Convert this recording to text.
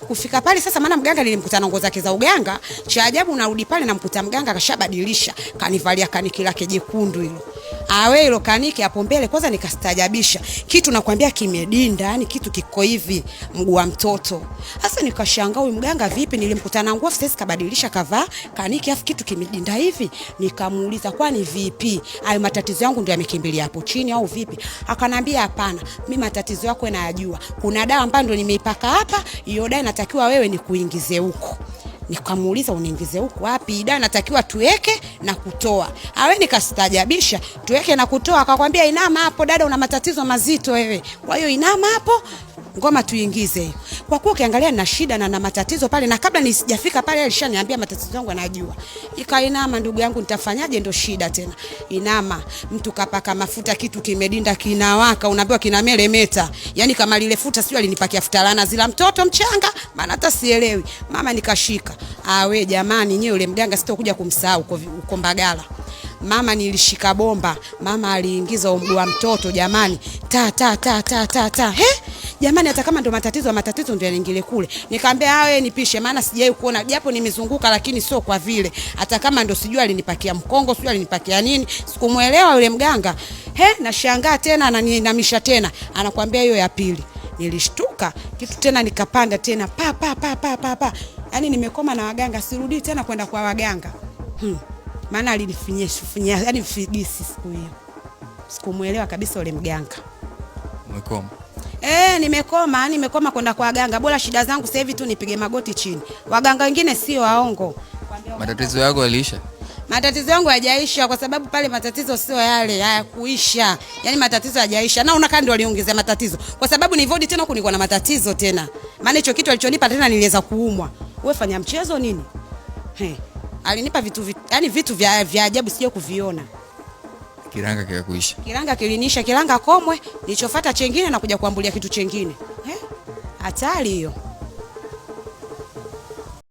Kufika pale sasa, maana mganga nilimkuta na nguo zake za uganga. Cha ajabu narudi pale namkuta mganga kashabadilisha, kanivalia kaniki lake jekundu hilo. Awe hilo kaniki hapo mbele kwanza nikastajabisha. Kitu nakwambia kimedinda, yani kitu kiko hivi mguu wa mtoto. Sasa nikashangaa huyu mganga vipi, nilimkuta na nguo sasa kabadilisha kavaa kaniki afu kitu kimedinda hivi. Nikamuuliza kwani vipi? Hayo matatizo yangu ndio yamekimbilia hapo chini au vipi? Akanambia hapana, mimi matatizo yako najua. Kuna dawa ambayo ndio nimeipaka hapa, hiyo dawa natakiwa wewe nikuingize huko. Nikamuuliza uniingize huko wapi? Dawa natakiwa tuweke na kutoa. Awe nikastajabisha, tuweke na kutoa. Akakwambia inama hapo dada, una matatizo mazito wewe. Kwa hiyo inama hapo, ngoma tuingize. Kwa kuwa ukiangalia na shida na matatizo pale, na kabla nisijafika pale alishaniambia matatizo yangu anajua. Nikainama, ndugu yangu nitafanyaje, ndo shida tena. Inama, mtu kapaka mafuta kitu kimedinda kinawaka, unaambiwa kinamelemeta. Yaani kama lile futa sio alinipakia futa lana zila mtoto mchanga, maana hata sielewi. Mama nikashika. Awe jamani, nyewe yule mganga sitokuja kumsahau uko Mbagala. Mama nilishika bomba, mama aliingiza mguu wa mtoto jamani. Ta. Jamani hata kama ndo matatizo ndio yanaingilia kule. Nikamwambia awe nipishe, maana sijai kuona, japo nimezunguka lakini sio kwa vile. Hata kama ndo sijui alinipakia mkongo, sijui alinipakia nini, sikumuelewa yule mganga. Nashangaa tena ananiinamisha tena. Anakuambia hiyo ya pili. Nilishtuka, kitu tena nikapanda tena pa. Yaani nimekoma na waganga, sirudi tena kwenda kwa waganga. Maana alinifinyia yani figisi siku hiyo. Sikumuelewa kabisa yule mganga. Umekoma? Nimekoma kwenda kwa waganga. Bora shida zangu sasa hivi tu nipige magoti chini. Waganga wengine sio waongo. Matatizo yako yaliisha? Matatizo yangu hayajaisha kwa sababu pale matatizo sio yale, hayakuisha. Yaani matatizo hayajaisha. Na unakaa ndio aliongezea matatizo. Kwa sababu nilivodi tena kunikuwa na matatizo tena. Maana hicho kitu alichonipa tena niliweza kuumwa. Wewe fanya mchezo nini? Alinipa vitu vya ajabu sije kuviona. Kiranga kikakuisha? Kiranga kilinisha, kiranga komwe, nilichofuata chengine na kuja kuambulia kitu chengine. Hatari hiyo.